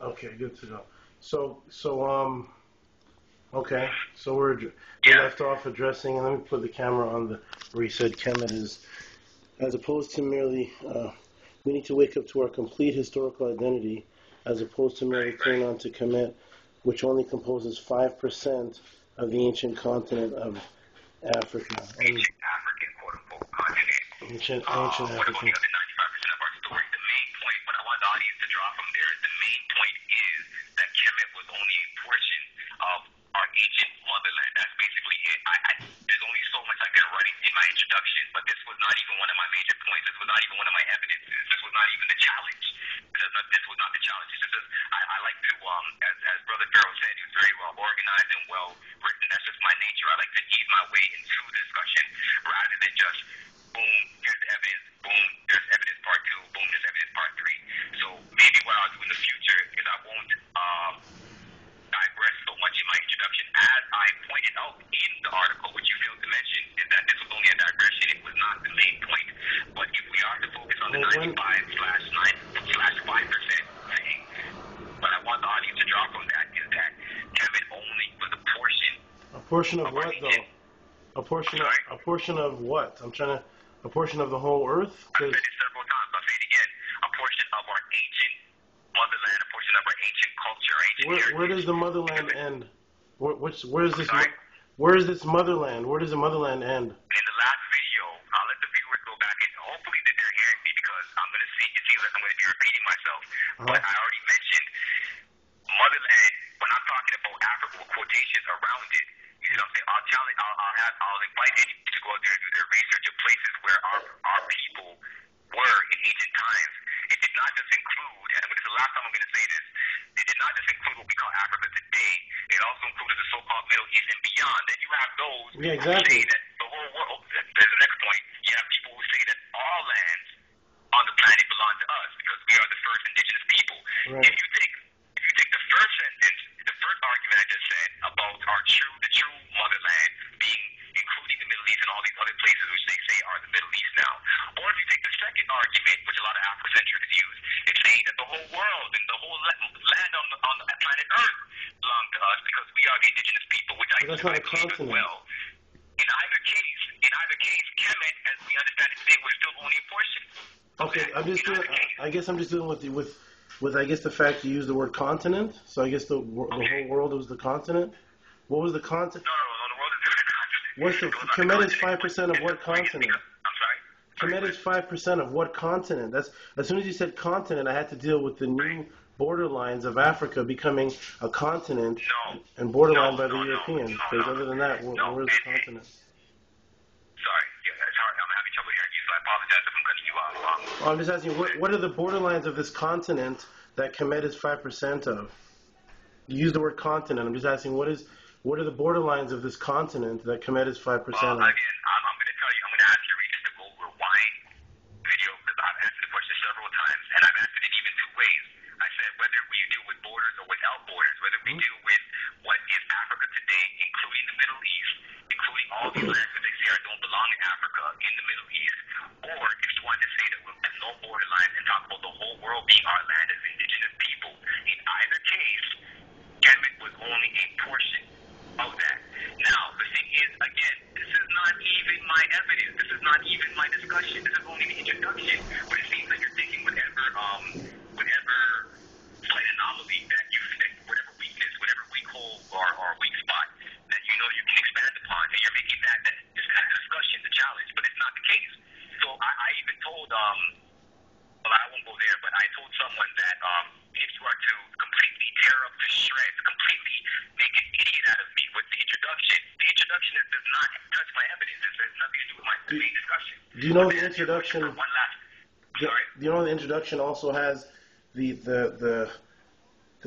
Okay, good to know. Okay, so we left off addressing, and let me put the camera on where he said Kemet is, as opposed to merely, we need to wake up to our complete historical identity, as opposed to merely clinging on to Kemet, which only composes 5% of the ancient continent of Africa. Ancient African, quote unquote, continent. Ancient What about the African. other 95% of our story? The main point, what I want the audience to draw from there, the main point is that Kemet was only a portion of our ancient motherland. That's basically it. There's only so much I can write in my introduction, but this was not even one of my major points. This was not even one of my evidences. This was not even the challenge. This was not the challenge. It's just I like to, as Brother Farrell said, he was very well organized and well written. That's just my nature. I like to ease my way into the discussion rather than just boom, here's the evidence, boom, there's evidence part two, boom, there's evidence part three. So maybe what I'll do in the future is I won't digress so much in my introduction. As I pointed out in the article, which you failed to mention, is that this was only a digression. It was not the main point. But if we are to focus on the 95/9/5% thing, what I want the audience to draw from that is that Kemet only was a portion. A portion of what, though? A portion of what? A portion of the whole earth? I've said it several times. I'll say it again. A portion of our ancient motherland, a portion of our ancient culture, Where does the motherland end? Where is this? Where is this motherland? Where does the motherland end? In the last video, I'll let the viewers go back and hopefully that they're hearing me because I'm going to see. It seems like I'm going to be repeating myself. But I already mentioned motherland when I'm talking about Africa with quotations around it. You know what I'm saying? I'll invite anyone to go out there and do their research of places where our people were in ancient times. It did not just include, and this is the last time I'm going to say this, it did not just include what we call Africa today. It also included the so-called Middle East and beyond. Then you have those who say that the whole world, there's the next point, you have people who say that all lands on the planet belong to us because we are the first indigenous people. Right. If you take the first sentence, the first argument I just said about the true motherland being including the Middle East and all these other places which they say are the Middle East now, or if you take the second argument, which a lot of Afrocentrics use, it's saying that the whole world and the whole land on the planet Earth belong to us because we are the indigenous people, which I believe as well. In either case, Kemet, as we understand it today, was still only a portion. Okay, I guess I'm just dealing with I guess the fact you used the word continent. So I guess the whole world was the continent. What was the continent? No, the world is the continent. Kemet is 5% of what continent? I'm sorry? Kemet is 5% of what continent? That's as soon as you said continent, I had to deal with the new borderlines of Africa becoming a continent and borderline by the Europeans. Because other than that, where's the continent? Sorry, it's hard. I'm having trouble hearing you, so I apologize if I'm cutting you off. I'm just asking, what are the borderlines of this continent that Kemet is 5% of? You used the word continent. I'm just asking, what are the borderlines of this continent that Kemet is 5% of? Again, I'm going to tell you, I'm going to ask you just to go rewind video because I've answered the question several times, and I've answered it even two ways. I said whether we deal with borders or without borders, whether we deal with what is Africa today, including the Middle East, including all these lands that they say don't belong in Africa in the Middle East, or if you want to say that we have no borderlines and talk about the whole world being our land as indigenous people, in either case, Kemet was only a portion of that. Now, the thing is, again, this is not even my evidence. This is not even my discussion. This is only the introduction. But it seems like you're taking whatever slight anomaly that you think, whatever weakness, whatever weak hole or weak spot that you know you can expand upon, and you're making that this kind of discussion the challenge. But it's not the case. So I even told, well, I won't go there, but I told someone that if you are to completely tear up the shreds, completely make an idiot out of me with the introduction does not touch my evidence. It has nothing to do with my main discussion. Do you know the introduction? Do you know the introduction also has the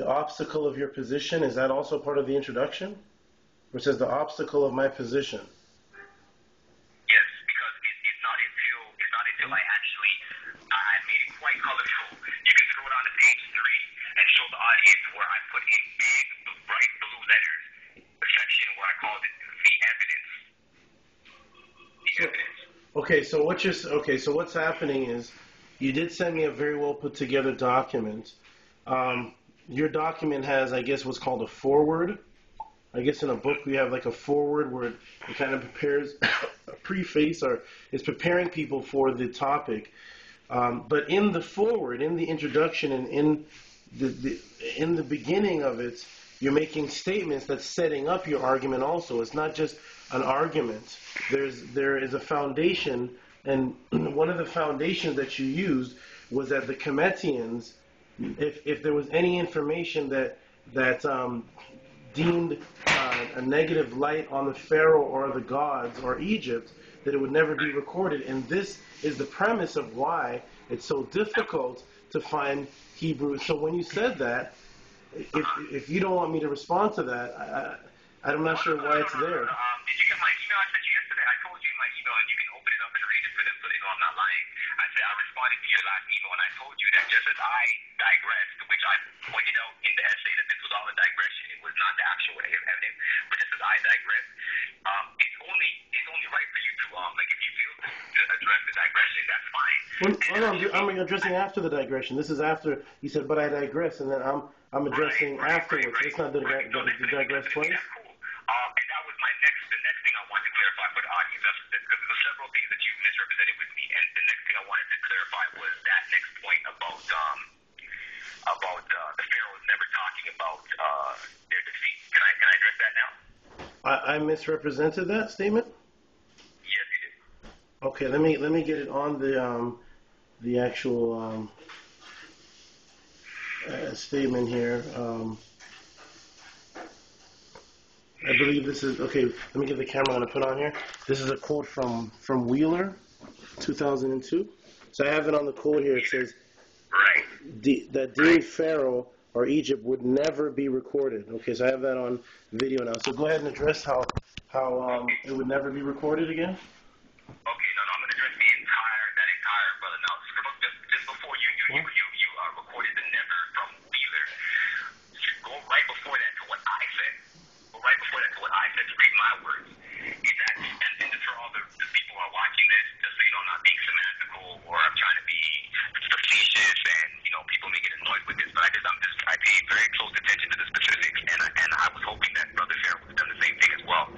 obstacle of your position? Is that also part of the introduction? Where it says the obstacle of my position? Yes, because it's not until I made it quite colorful. You can throw it on to page 3 and show the audience where I put in big, bright blue letters the section where I called it the evidence. Okay, so what's happening is you did send me a very well put together document. your document has, I guess, what's called a foreword. I guess in a book we have like a foreword where it kind of prepares a preface or is preparing people for the topic. But in the foreword, in the introduction, and in the beginning of it, you're making statements that's setting up your argument also. It's not just an argument. There is a foundation, and one of the foundations that you used was that the Cometians, if there was any information that deemed a negative light on the Pharaoh or the gods or Egypt, that it would never be recorded. And this is the premise of why it's so difficult to find Hebrew. So when you said that, if you don't want me to respond to that, I'm not sure why it's there. Did you get my email I sent you yesterday? I told you in my email, and you can open it up and read it for them so they know I'm not lying. I said I responded to your last email, and I told you that just as I digressed, which I pointed out in the essay that this was all a digression, it was not the actual evidence, but just as I digressed, it's only right for you to like if you feel to address the digression, that's fine. I'm addressing after the digression. This is after you said, but I digress, and then I'm addressing afterwards. Right. It's not the digress place. And that was the next thing I wanted to clarify for the audience, because there's several things that you misrepresented with me, and the next thing I wanted to clarify was that next point about the pharaohs never talking about their defeat. Can I address that now? I misrepresented that statement? Yes, you did. Okay, let me get it on the actual statement here. I believe this is okay. Let me get the camera I'm going to put on here. This is a quote from Wheeler, 2002. So I have it on the quote here. It says, that deemed Pharaoh or Egypt would never be recorded. Okay, so I have that on video now. So go ahead and address how it would never be recorded again. Okay, no, I'm going to address that entire brother. Now, just before you recorded the never from Wheeler, go right before that to what I said. To read my words. Is that, and just for all the people who are watching this, just so you know, I'm not being semantical or I'm trying to be facetious, and people may get annoyed with this, but I pay very close attention to the specifics, and I was hoping that Brother Pharaoh would have done the same thing as well.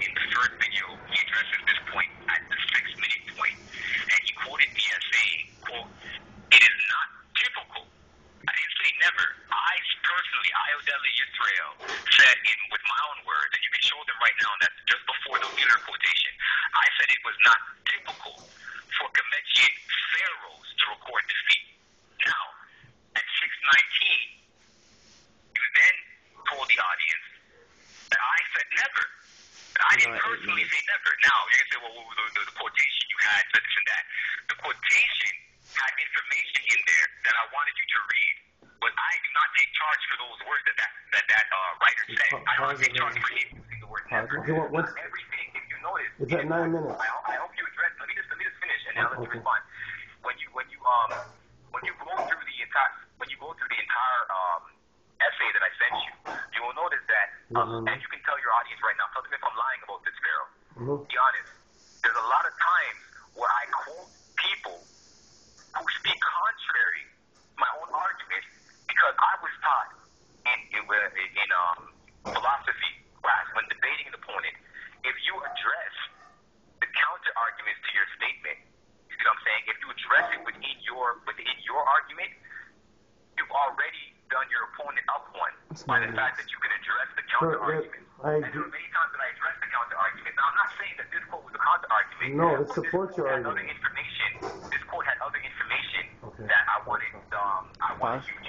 In the first video, he addresses this point at the 6-minute point, and he quoted me as saying, quote, "It is not typical." I didn't say never. I personally, Ayodele Yisrael, said with my own words, and you can show them right now, and that's just before the Wheeler quotation, I said it was not typical for Cometian pharaohs to record defeat. Now, at 6:19, you then told the audience that I said never. I didn't personally say never. Now, you can say, well, the quotation you had said this and that. The quotation had information in there that I wanted you to read, but I do not take charge for those words that writer said. I don't take charge for him using the word never. Not everything, if you notice. It's at 9 minutes. I hope you address. Let me just finish, and now let me respond. When you go through the entire essay that I sent you, you will notice that, and you can tell your audience right now. Tell them if I'm lying about this, Pharaoh. Be honest. There's a lot of times where I quote people who speak contrary to my own argument, because I was taught in philosophy class when debating an opponent, if you address the counter arguments to your statement, you see what I'm saying? If you address it within your argument, you've already done your opponent up one by the fact that you can address the counter argument. And there were many times that I addressed the counter argument. Now, I'm not saying that this quote was a counter argument. No, it supports your argument. This quote had other information that I wanted you to